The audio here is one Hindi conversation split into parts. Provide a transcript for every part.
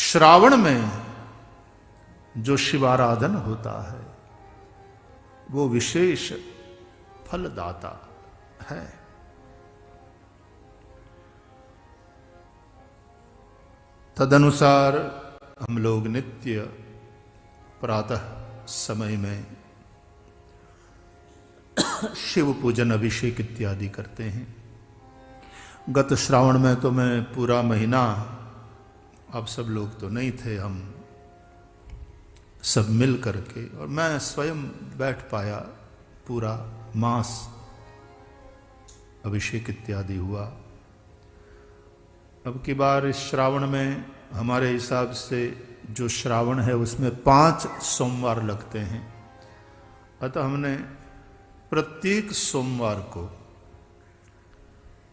श्रावण में जो शिवाराधन होता है वो विशेष फलदाता है। तदनुसार हम लोग नित्य प्रातः समय में शिव पूजन अभिषेक इत्यादि करते हैं। गत श्रावण में तो मैं पूरा महीना, अब सब लोग तो नहीं थे, हम सब मिल करके और मैं स्वयं बैठ पाया, पूरा मास अभिषेक इत्यादि हुआ। अब की बार इस श्रावण में हमारे हिसाब से जो श्रावण है उसमें 5 सोमवार लगते हैं, अतः हमने प्रत्येक सोमवार को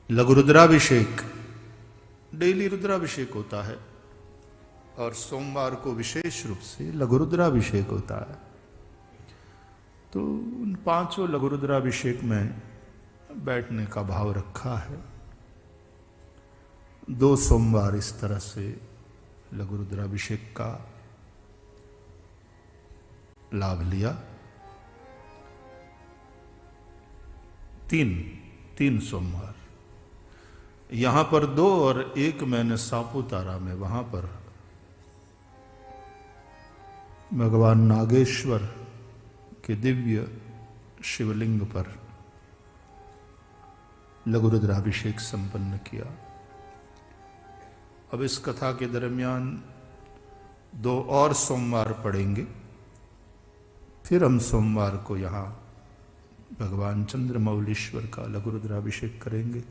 लघु रुद्राभिषेक, डेली रुद्राभिषेक होता है और सोमवार को विशेष रूप से लघु रुद्राभिषेक होता है। तो उन 5 लघु रुद्राभिषेक में बैठने का भाव रखा है। 2 सोमवार इस तरह से लघु रुद्राभिषेक का लाभ लिया। 3 सोमवार यहां पर 2 और 1 मैंने सापुतारा में, वहां पर भगवान नागेश्वर के दिव्य शिवलिंग पर लघु रुद्राभिषेक संपन्न किया। अब इस कथा के दरमियान 2 और सोमवार पड़ेंगे, फिर हम सोमवार को यहां भगवान चंद्रमौलीश्वर का लघु रुद्राभिषेक करेंगे।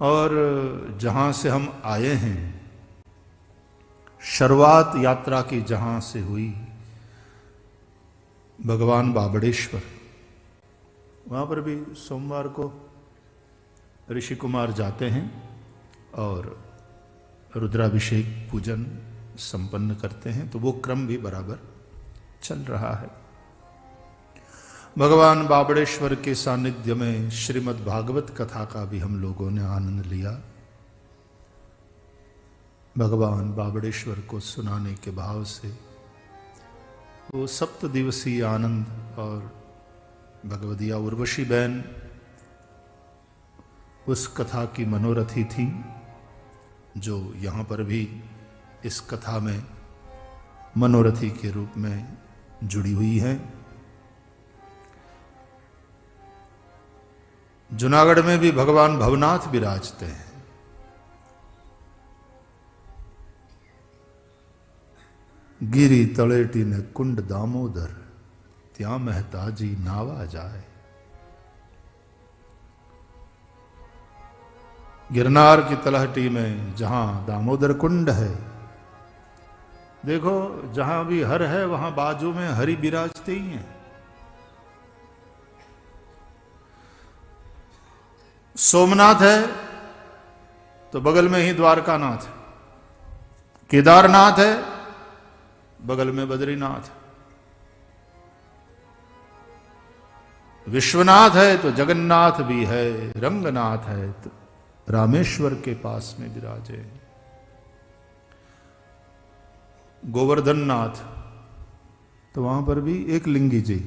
और जहां से हम आए हैं, शुरुआत यात्रा की जहां से हुई, भगवान बाबड़ेश्वर, वहां पर भी सोमवार को ऋषि कुमार जाते हैं और रुद्राभिषेक पूजन संपन्न करते हैं। तो वो क्रम भी बराबर चल रहा है। भगवान बाबड़ेश्वर के सानिध्य में श्रीमद् भागवत कथा का भी हम लोगों ने आनंद लिया। भगवान बाबड़ेश्वर को सुनाने के भाव से वो 7 दिवसीय आनंद, और भगवदिया उर्वशी बहन उस कथा की मनोरथी थी, जो यहां पर भी इस कथा में मनोरथी के रूप में जुड़ी हुई है। जूनागढ़ में भी भगवान भवनाथ विराजते हैं। गिरी तलेटी ने कुंड दामोदर, त्या महताजी नावा जाए। गिरनार की तलहटी में जहां दामोदर कुंड है, देखो जहां भी हर है वहां बाजू में हरि विराजते ही हैं। सोमनाथ है तो बगल में ही द्वारकानाथ है, केदारनाथ है बगल में बद्रीनाथ, विश्वनाथ है तो जगन्नाथ भी है, रंगनाथ है तो रामेश्वर के पास में विराजे, गोवर्धननाथ तो वहां पर भी एक लिंगी जी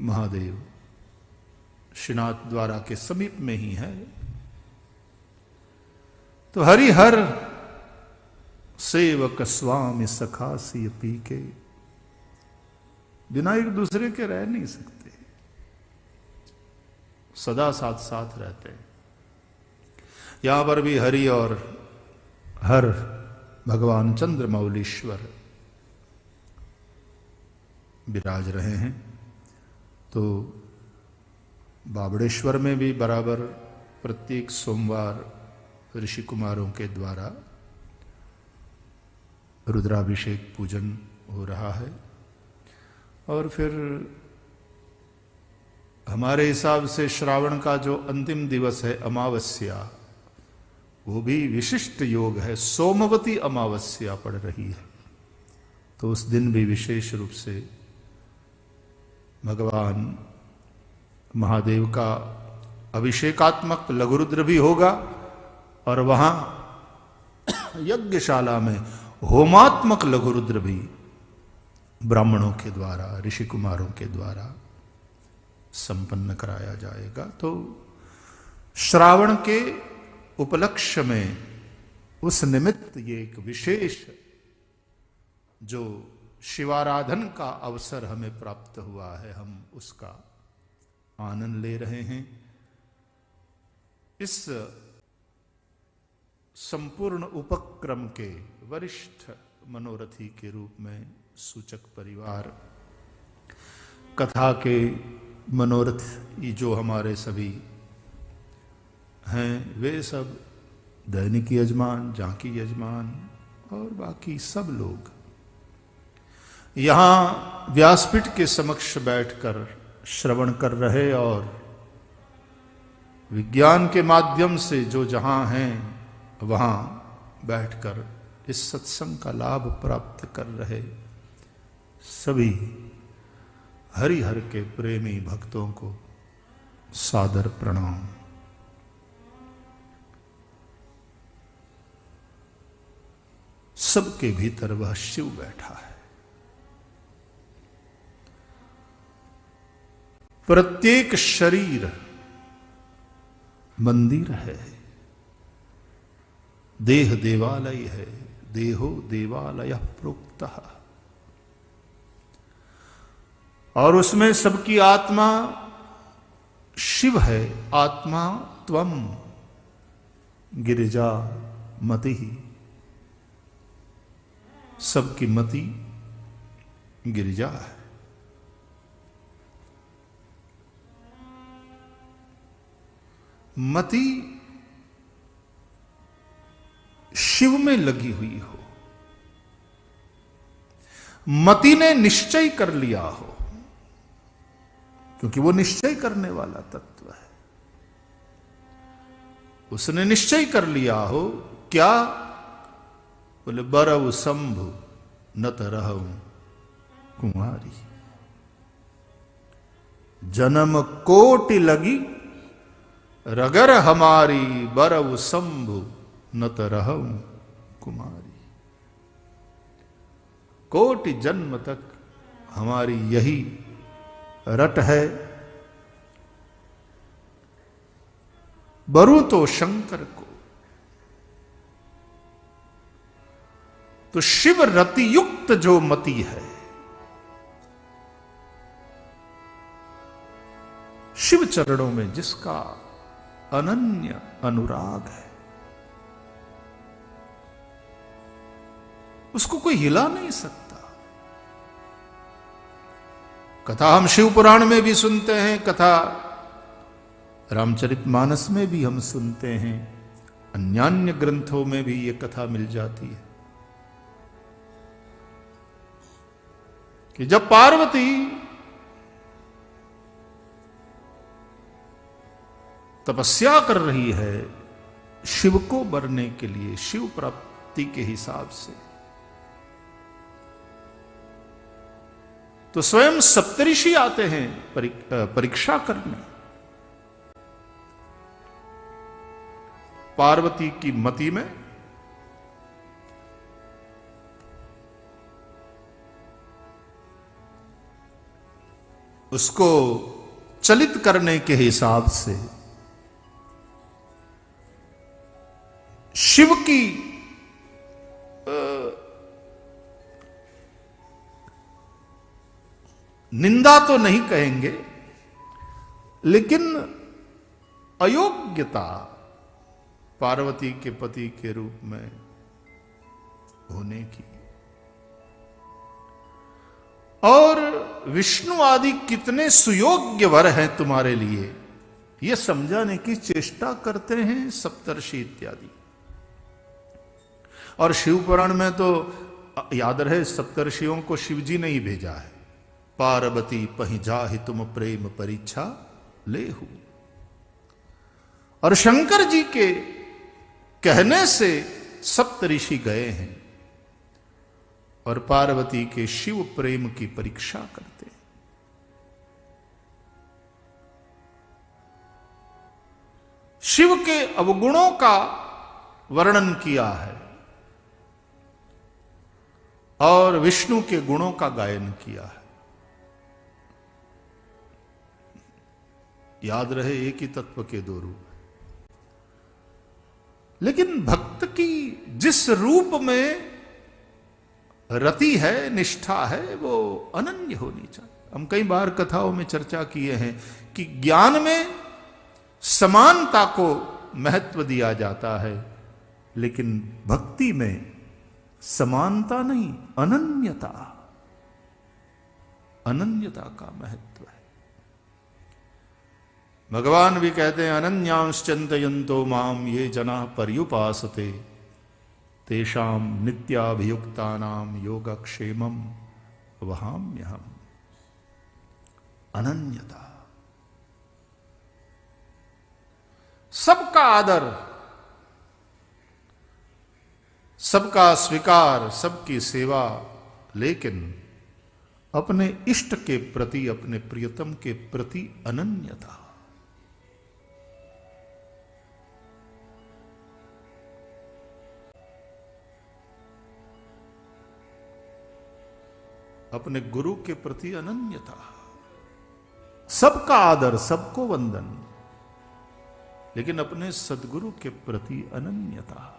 महादेव श्रीनाथ द्वारा के समीप में ही है। तो हरिहर सेवक स्वामी सखासी पी के, बिना एक दूसरे के रह नहीं सकते, सदा साथ साथ रहते हैं। यहां पर भी हरि और हर भगवान चंद्रमौलीश्वर विराज रहे हैं। तो बाबड़ेश्वर में भी बराबर प्रत्येक सोमवार ऋषि कुमारों के द्वारा रुद्राभिषेक पूजन हो रहा है। और फिर हमारे हिसाब से श्रावण का जो अंतिम दिवस है अमावस्या, वो भी विशिष्ट योग है। सोमवती अमावस्या पड़ रही है, तो उस दिन भी विशेष रूप से भगवान महादेव का अभिषेकात्मक लघु रुद्र भी होगा और वहां यज्ञशाला में होमात्मक लघुरुद्र भी ब्राह्मणों के द्वारा, ऋषि कुमारों के द्वारा संपन्न कराया जाएगा। तो श्रावण के उपलक्ष्य में उस निमित्त ये एक विशेष जो शिवाराधन का अवसर हमें प्राप्त हुआ है, हम उसका आनंद ले रहे हैं। इस संपूर्ण उपक्रम के वरिष्ठ मनोरथी के रूप में सूचक परिवार, कथा के मनोरथी जो हमारे सभी हैं, वे सब दैनिक यजमान, झांकी यजमान और बाकी सब लोग यहां व्यासपीठ के समक्ष बैठकर श्रवण कर रहे और विज्ञान के माध्यम से जो जहां हैं वहां बैठकर इस सत्संग का लाभ प्राप्त कर रहे सभी हरिहर के प्रेमी भक्तों को सादर प्रणाम। सबके भीतर वह शिव बैठा है। प्रत्येक शरीर मंदिर है, देह देवालय है, देहो देवालय प्रोक्तः, और उसमें सबकी आत्मा शिव है। आत्मा त्वम गिरिजा मति, सबकी मति गिरिजा है। मति शिव में लगी हुई हो, मति ने निश्चय कर लिया हो, क्योंकि वो निश्चय करने वाला तत्व है। उसने निश्चय कर लिया हो क्या? बोले बरव शंभु नत रहूं कुमारी, जन्म कोटि लगी रगर हमारी, बरव शंभु नत रहूं कुमारी। कोटि जन्म तक हमारी यही रट है, बरू तो शंकर को। तो शिव रति युक्त जो मति है, शिव चरणों में जिसका अनन्य अनुराग है, उसको कोई हिला नहीं सकता। कथा हम शिव पुराण में भी सुनते हैं, कथा रामचरितमानस में भी हम सुनते हैं, अन्यान्य ग्रंथों में भी ये कथा मिल जाती है कि जब पार्वती तपस्या कर रही है शिव को वरने के लिए, शिव प्राप्ति के हिसाब से, तो स्वयं सप्तऋषि आते हैं परीक्षा करने। पार्वती की मति में उसको चलित करने के हिसाब से शिव की निंदा तो नहीं कहेंगे, लेकिन अयोग्यता पार्वती के पति के रूप में होने की, और विष्णु आदि कितने सुयोग्य वर हैं तुम्हारे लिए, यह समझाने की चेष्टा करते हैं सप्तर्षि इत्यादि। और शिव पुराण में तो याद रहे, सप्तर्षियों को शिवजी ने ही भेजा है। पार्वती पहि जाहि तुम प्रेम परीक्षा लेहु, और शंकर जी के कहने से सप्तऋषि गए हैं और पार्वती के शिव प्रेम की परीक्षा करते हैं। शिव के अवगुणों का वर्णन किया है और विष्णु के गुणों का गायन किया है। याद रहे एक ही तत्व के दो रूप, लेकिन भक्त की जिस रूप में रति है, निष्ठा है, वो अनन्य होनी चाहिए। हम कई बार कथाओं में चर्चा किए हैं कि ज्ञान में समानता को महत्व दिया जाता है, लेकिन भक्ति में समानता नहीं, अनन्यता, अनन्यता का महत्व है। भगवान भी कहते हैं अनन्यांश चिंतयन्तो माम ये जना पर्युपासते तेषाम नित्याभियुक्तानाम योगक्षेमम वहाम्यहम्। अनन्यता, सबका आदर, सबका स्वीकार, सबकी सेवा, लेकिन अपने इष्ट के प्रति, अपने प्रियतम के प्रति अनन्यता। अपने गुरु के प्रति अनन्यता, सबका आदर, सबको वंदन, लेकिन अपने सदगुरु के प्रति अनन्यता।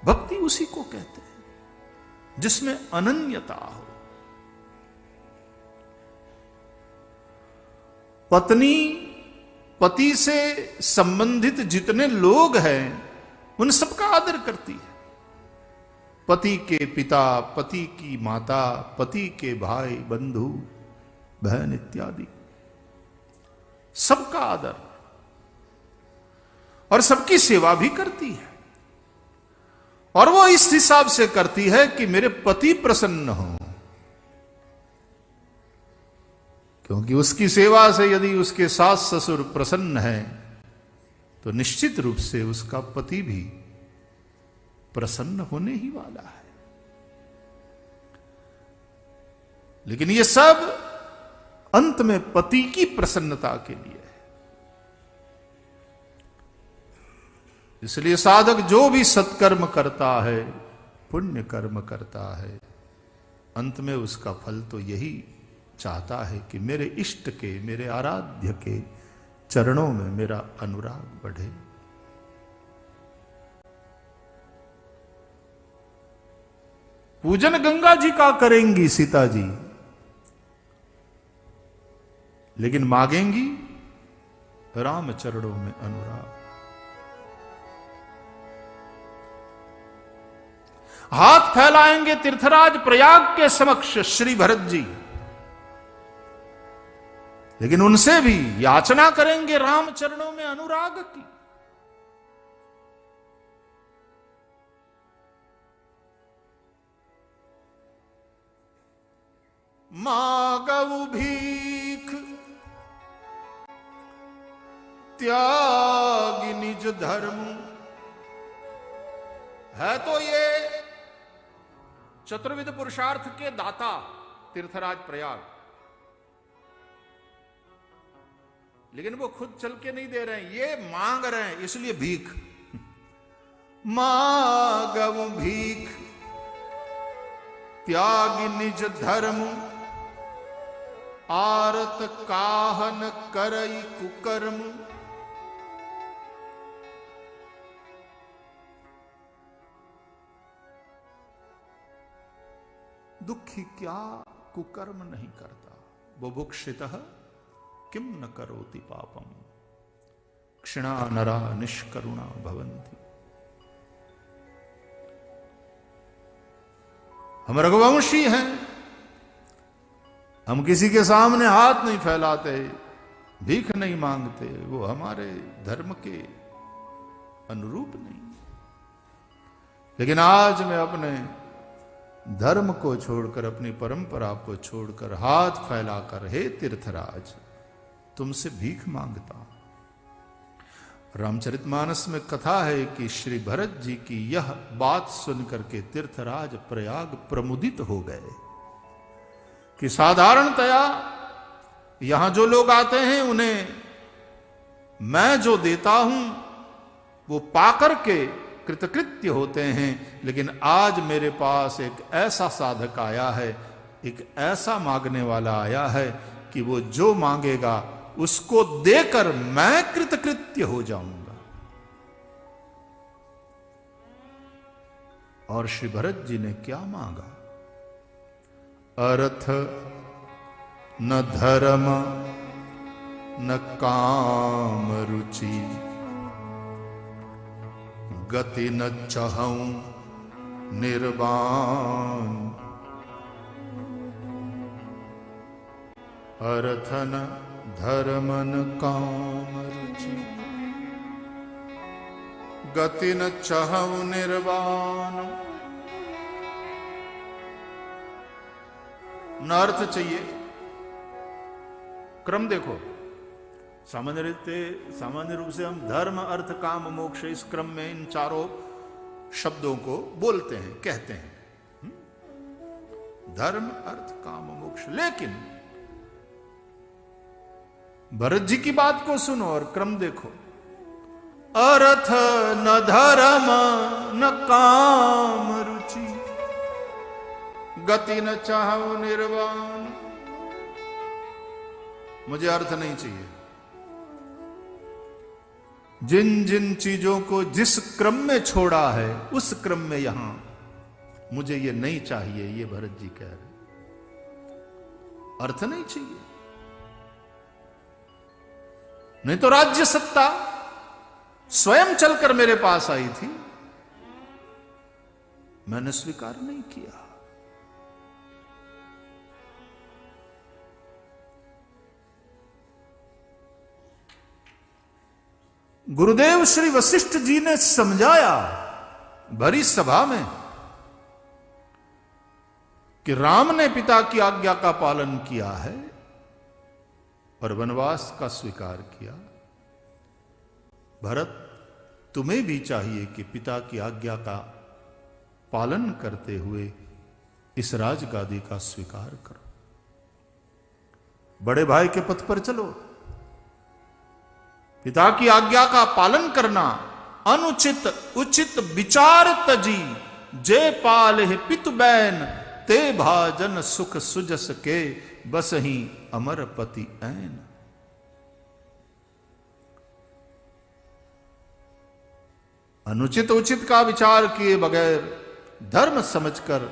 भक्ति उसी को कहते हैं जिसमें अनन्यता हो। पत्नी पति से संबंधित जितने लोग हैं उन सबका आदर करती है। पति के पिता, पति की माता, पति के भाई, बंधु, बहन इत्यादि, सबका आदर और सबकी सेवा भी करती है। और वो इस हिसाब से करती है कि मेरे पति प्रसन्न हो, क्योंकि उसकी सेवा से यदि उसके सास ससुर प्रसन्न हैं तो निश्चित रूप से उसका पति भी प्रसन्न होने ही वाला है। लेकिन ये सब अंत में पति की प्रसन्नता के लिए है। इसलिए साधक जो भी सत्कर्म करता है, पुण्य कर्म करता है, अंत में उसका फल तो यही चाहता है कि मेरे इष्ट के, मेरे आराध्य के चरणों में मेरा अनुराग बढ़े। पूजन गंगा जी का करेंगी सीता जी, लेकिन मांगेंगी राम चरणों में अनुराग। हाथ फैलाएंगे तीर्थराज प्रयाग के समक्ष श्री भरत जी, लेकिन उनसे भी याचना करेंगे राम चरणों में अनुराग की। मांगऊ भीख त्याग निज धर्म। है तो ये चतुर्विध पुरुषार्थ के दाता तीर्थराज प्रयाग, लेकिन वो खुद चल के नहीं दे रहे हैं, ये मांग रहे हैं, इसलिए भीख। मांगऊ भीख त्याग निज धर्म, आरत काहन करई कुकर्म। दुखी क्या कुकर्म नहीं करता, बुभुक्षितः किम न करोति पापम, क्षिणा नरा निष्करुणा भवन्ति। हम रघुवंशी हैं, हम किसी के सामने हाथ नहीं फैलाते, भीख नहीं मांगते, वो हमारे धर्म के अनुरूप नहीं। लेकिन आज मैं अपने धर्म को छोड़कर, अपनी परंपरा को छोड़कर हाथ फैलाकर हे तीर्थराज तुमसे भीख मांगता हूं। रामचरितमानस में कथा है कि श्री भरत जी की यह बात सुनकर के तीर्थराज प्रयाग प्रमुदित हो गए कि साधारणतया यहां जो लोग आते हैं उन्हें मैं जो देता हूं वो पाकर के कृतकृत्य होते हैं, लेकिन आज मेरे पास एक ऐसा साधक आया है, एक ऐसा मांगने वाला आया है कि वो जो मांगेगा उसको देकर मैं कृतकृत्य हो जाऊंगा। और श्री भरत जी ने क्या मांगा? अर्थ न धर्म न काम रुचि, गति न चाहूं निर्वाण, अर्थ न धर्म न काम रुचि, गति न चाहूं निर्वाण। न अर्थ चाहिए, क्रम देखो, सामान्य रूप से हम धर्म अर्थ काम मोक्ष इस क्रम में इन चारों शब्दों को बोलते हैं, कहते हैं, धर्म अर्थ काम मोक्ष। लेकिन भरत जी की बात को सुनो और क्रम देखो। अर्थ न धर्म न काम रुचि, गति न चाहूं निर्वाण। मुझे अर्थ नहीं चाहिए। जिन जिन चीजों को जिस क्रम में छोड़ा है उस क्रम में यहां मुझे ये नहीं चाहिए, ये भरत जी कह रहे। अर्थ नहीं चाहिए, नहीं तो राज्य सत्ता स्वयं चलकर मेरे पास आई थी, मैंने स्वीकार नहीं किया। गुरुदेव श्री वशिष्ठ जी ने समझाया भरी सभा में कि राम ने पिता की आज्ञा का पालन किया है और वनवास का स्वीकार किया। भरत, तुम्हें भी चाहिए कि पिता की आज्ञा का पालन करते हुए इस राजगादी का स्वीकार करो, बड़े भाई के पथ पर चलो। पिता की आज्ञा का पालन करना अनुचित उचित विचार तजी, जे पाल पितु बैन ते भाजन सुख सुजस के, बस ही अमर पति ऐन। अनुचित उचित का विचार किए बगैर धर्म समझकर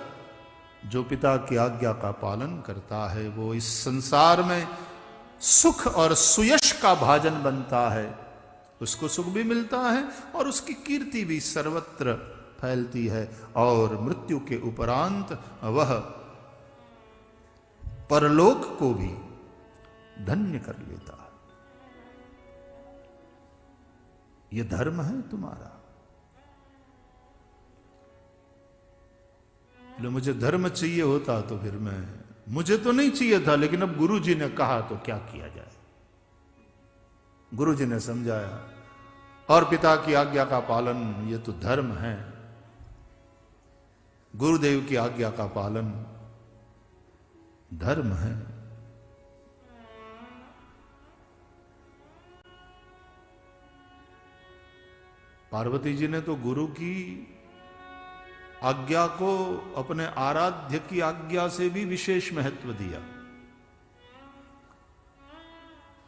जो पिता की आज्ञा का पालन करता है वो इस संसार में सुख और सुयश का भाजन बनता है, उसको सुख भी मिलता है और उसकी कीर्ति भी सर्वत्र फैलती है, और मृत्यु के उपरांत वह परलोक को भी धन्य कर लेता है। यह धर्म है तुम्हारा। मुझे धर्म चाहिए होता तो फिर मुझे तो नहीं चाहिए था, लेकिन अब गुरु जी ने कहा तो क्या किया जाए। गुरु जी ने समझाया, और पिता की आज्ञा का पालन ये तो धर्म है, गुरुदेव की आज्ञा का पालन धर्म है। पार्वती जी ने तो गुरु की आज्ञा को अपने आराध्य की आज्ञा से भी विशेष महत्व दिया।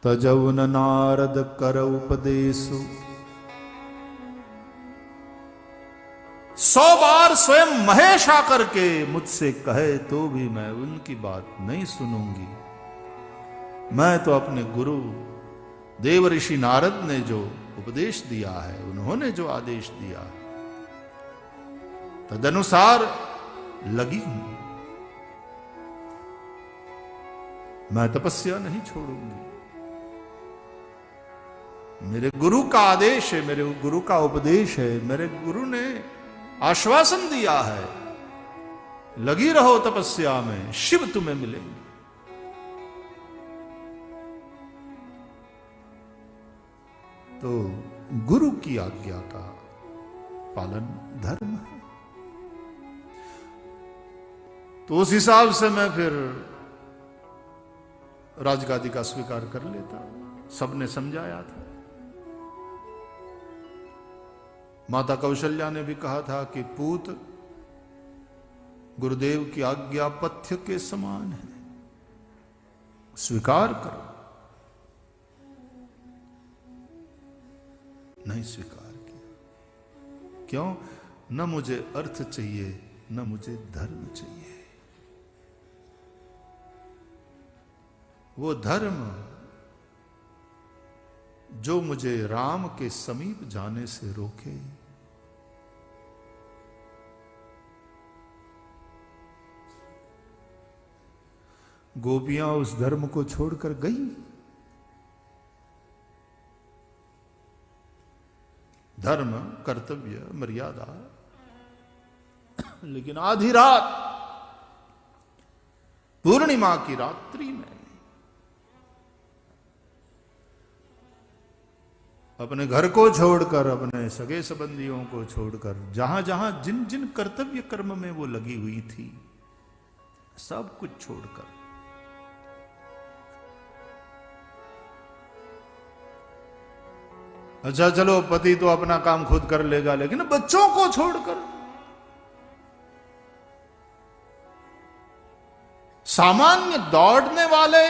तजौन नारद कर उपदेशु, 100 बार स्वयं महेश आकर के मुझसे कहे तो भी मैं उनकी बात नहीं सुनूंगी। मैं तो अपने गुरु देव ऋषि नारद ने जो उपदेश दिया है, उन्होंने जो आदेश दिया है, तदनुसार लगी हूं। मैं तपस्या नहीं छोड़ूंगी। मेरे गुरु का आदेश है, मेरे गुरु का उपदेश है, मेरे गुरु ने आश्वासन दिया है, लगी रहो तपस्या में, शिव तुम्हें मिलेंगे। तो गुरु की आज्ञा का पालन धर्म है। तो उस हिसाब से मैं फिर राजगादी का स्वीकार कर लेता। सबने समझाया था। माता कौशल्या ने भी कहा था कि पूत गुरुदेव की आज्ञा पथ्य के समान है, स्वीकार करो। नहीं स्वीकार किया। क्यों? न मुझे अर्थ चाहिए, न मुझे धर्म चाहिए। वो धर्म जो मुझे राम के समीप जाने से रोके, गोपियां उस धर्म को छोड़कर गई। धर्म, कर्तव्य, मर्यादा, लेकिन आधी रात, पूर्णिमा की रात्रि में अपने घर को छोड़कर, अपने सगे संबंधियों को छोड़कर, जहां जहां जिन जिन कर्तव्य कर्म में वो लगी हुई थी, सब कुछ छोड़कर अच्छा चलो पति तो अपना काम खुद कर लेगा, लेकिन बच्चों को छोड़कर, सामान्य दौड़ने वाले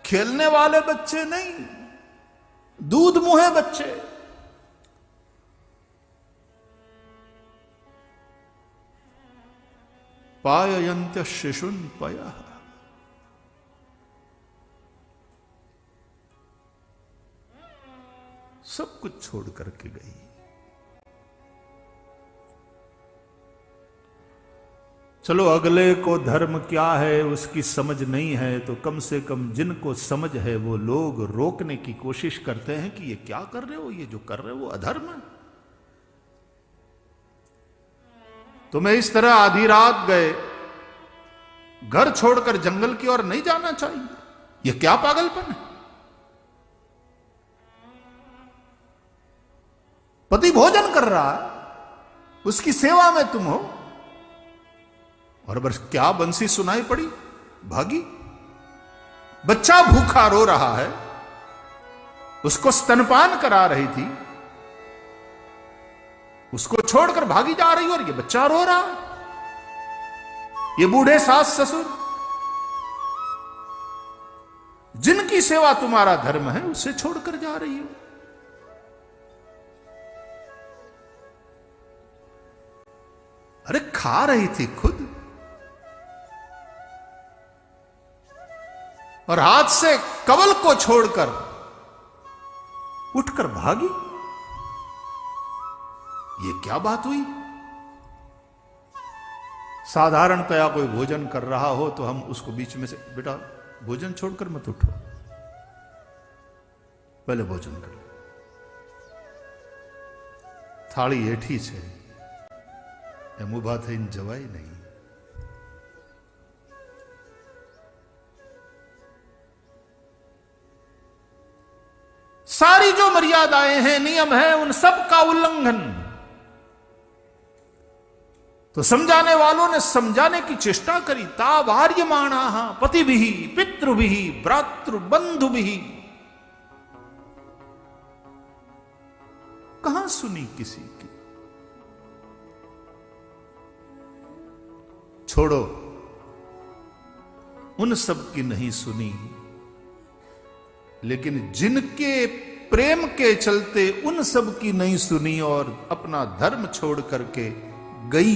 खेलने वाले बच्चे नहीं, दूध मुहे बच्चे, पाययन्त्य शिशुन पयः, सब कुछ छोड़ करके गई। चलो अगले को धर्म क्या है उसकी समझ नहीं है, तो कम से कम जिनको समझ है वो लोग रोकने की कोशिश करते हैं कि ये क्या कर रहे हो, ये जो कर रहे हो वो अधर्म है। तुम्हें इस तरह आधी रात गए, घर छोड़कर जंगल की ओर नहीं जाना चाहिए, ये क्या पागलपन है। पति भोजन कर रहा है, उसकी सेवा में तुम हो, और बस क्या बंसी सुनाई पड़ी, भागी। बच्चा भूखा रो रहा है, उसको स्तनपान करा रही थी, उसको छोड़कर भागी जा रही, और ये बच्चा रो रहा है। ये बूढ़े सास ससुर, जिनकी सेवा तुम्हारा धर्म है, उसे छोड़कर जा रही हो। अरे खा रही थी खुद, और हाथ से कवल को छोड़कर उठकर भागी। ये क्या बात हुई। साधारणतया कोई भोजन कर रहा हो तो हम उसको बीच में से, बेटा भोजन छोड़कर मत उठो, पहले भोजन कर, थाળી એઠી છે એમ ઊભા થઈને જવાય નહીં। सारी जो मर्यादाएं हैं, नियम है, उन सब का उल्लंघन। तो समझाने वालों ने समझाने की चेष्टा करी। तावार्यमाणा पतिभिः पितृभिः भ्रातृबंधुभिः, कहां सुनी किसी की। छोड़ो, उन सब की नहीं सुनी, लेकिन जिनके प्रेम के चलते उन सब की नहीं सुनी और अपना धर्म छोड़ करके गई,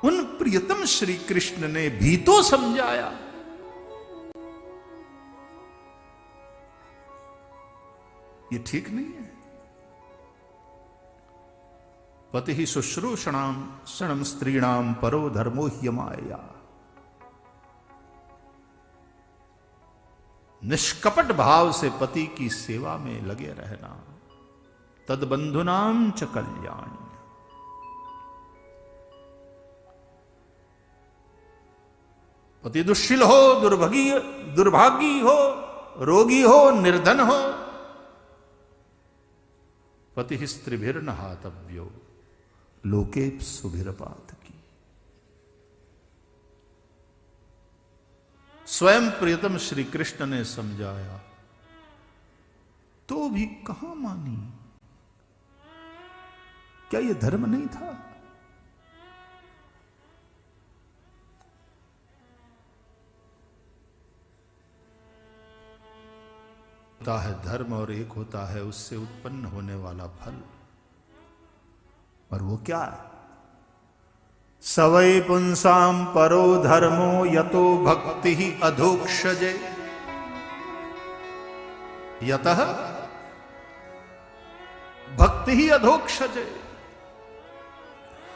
उन प्रियतम श्री कृष्ण ने भी तो समझाया। ये ठीक नहीं है। पति ही शुश्रूषणाम क्षणम स्त्रीणाम परो धर्मो ह्यमाया। निष्कपट भाव से पति की सेवा में लगे रहना, तद्बंधुनाम च कल्याण। पति दुष्शील हो, दुर्भागी हो, रोगी हो, निर्धन हो, पति स्त्रीभिर्न हातव्यो लोकेप सुभिरपात की। स्वयं प्रियतम श्री कृष्ण ने समझाया तो भी कहां मानी। क्या यह धर्म नहीं था? होता है धर्म और एक होता है उससे उत्पन्न होने वाला फल। और वो क्या है? सवै पुंसाम परो धर्मो यतो भक्ति ही अधोक्षजे यतः भक्ति ही अधोक्षजे।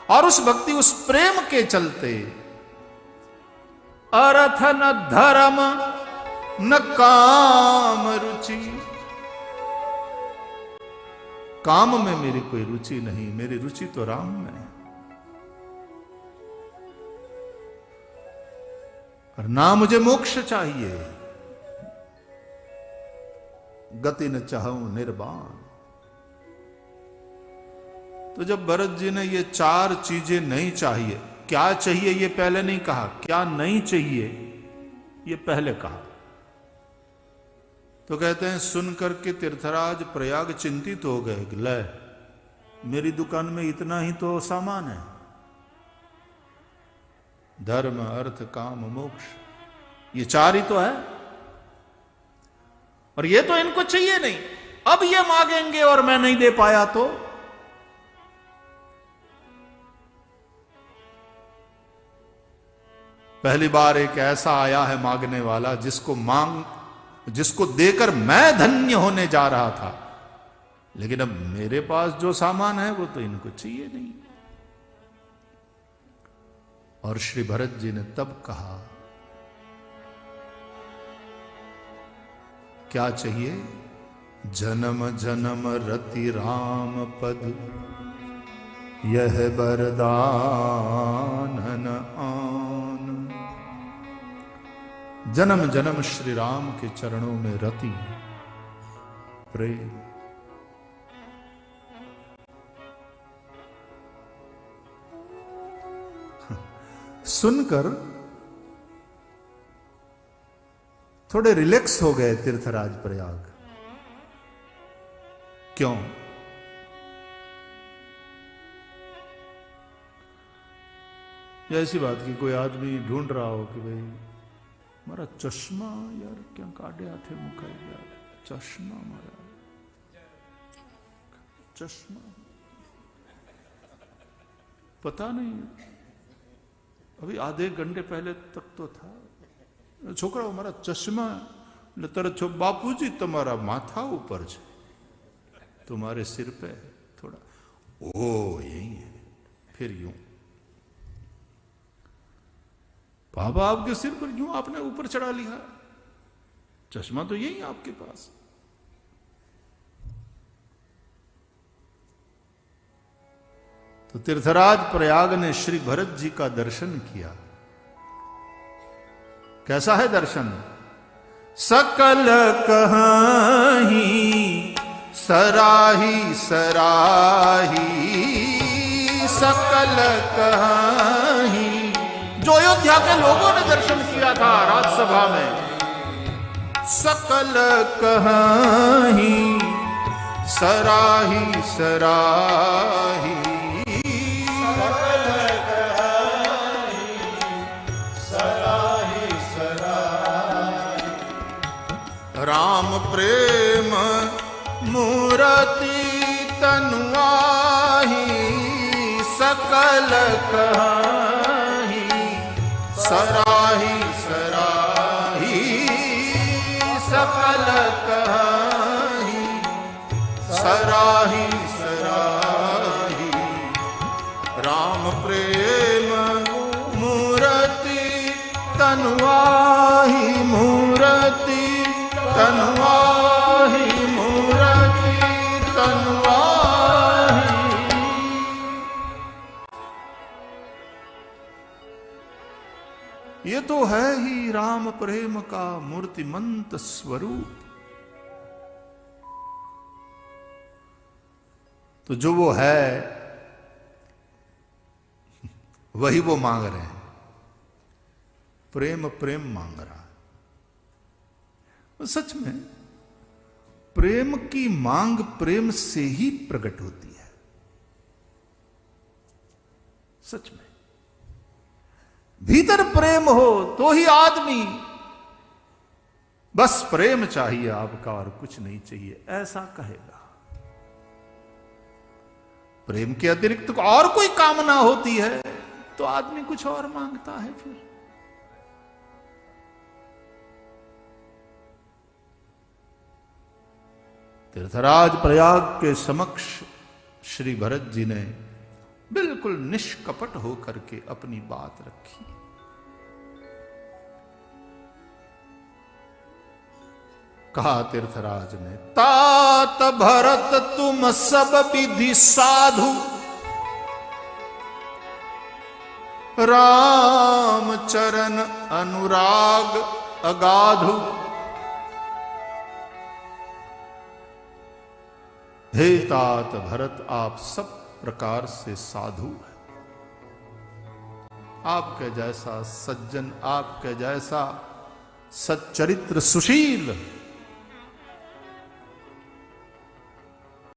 और उस भक्ति, उस प्रेम के चलते अर्थ न धर्म न काम रुचि, काम में मेरी कोई रुचि नहीं, मेरी रुचि तो राम में है। और ना मुझे मोक्ष चाहिए, गति न चाहूं निर्वाण। तो जब भरत जी ने ये चार चीजें नहीं चाहिए, क्या चाहिए ये पहले नहीं कहा, क्या नहीं चाहिए ये पहले कहा, तो कहते हैं सुन करके तीर्थराज प्रयाग चिंतित हो गए कि ले मेरी दुकान में इतना ही तो सामान है, धर्म अर्थ काम मोक्ष, ये चार ही तो है, और ये तो इनको चाहिए नहीं। अब ये मांगेंगे और मैं नहीं दे पाया तो पहली बार एक ऐसा आया है मांगने वाला जिसको देकर मैं धन्य होने जा रहा था, लेकिन अब मेरे पास जो सामान है वो तो इनको चाहिए नहीं। और श्री भरत जी ने तब कहा क्या चाहिए? जन्म जन्म रति राम पद यह वरदान आन। जन्म जन्म श्री राम के चरणों में रति प्रेम। सुनकर थोड़े रिलैक्स हो गए तीर्थराज प्रयाग। क्यों? ऐसी बात की कोई आदमी ढूंढ रहा हो कि भाई मारा चश्मा यार क्या काढ़िया थे मुखा यार, चश्मा मारा चश्मा पता नहीं, अभी आधे घंटे पहले तक तो था। छोकरा मारा चश्मा એટલે તરત છો બાપુજી તમારા માથા ઉપર છે, तुम्हारे सिर पे थोड़ा ओ यही है, फिर यूं बाबा आपके सिर पर यूं आपने ऊपर चढ़ा लिया, चश्मा तो यही आपके पास। तो तीर्थराज प्रयाग ने श्री भरत जी का दर्शन किया। कैसा है दर्शन? सकल कहाही सराही सराही, सकल कहाही। जो अयोध्या के लोगों ने दर्शन किया था राजसभा में, सकल कहाही सराही सराही, सकल कहाही सराही सराही। राम प्रेम मूरति तनुआही, सकल कहाही सराही सराही, सकल कहाही सराही सराही। राम प्रेम मूरति तनुआही, मूरति तनुआही, मूरति तनुआही। ये तो है ही राम प्रेम का मूर्तिमंत स्वरूप। तो जो वो है वही वो मांग रहे हैं, प्रेम प्रेम मांग रहा है। सच में प्रेम की मांग प्रेम से ही प्रकट होती है। सच में भीतर प्रेम हो तो ही आदमी, बस प्रेम चाहिए आपका और कुछ नहीं चाहिए ऐसा कहेगा। प्रेम के अतिरिक्त और कोई कामना होती है तो आदमी कुछ और मांगता है। फिर तीर्थराज प्रयाग के समक्ष श्री भरत जी ने बिल्कुल निष्कपट होकर के अपनी बात रखी। कहा तीर्थराज ने, तात भरत तुम सब विधि साधु, राम चरण अनुराग अगाधु, हे तात भरत आप सब प्रकार से साधु हैं। आपके जैसा सज्जन, आपके जैसा सच्चरित्र सुशील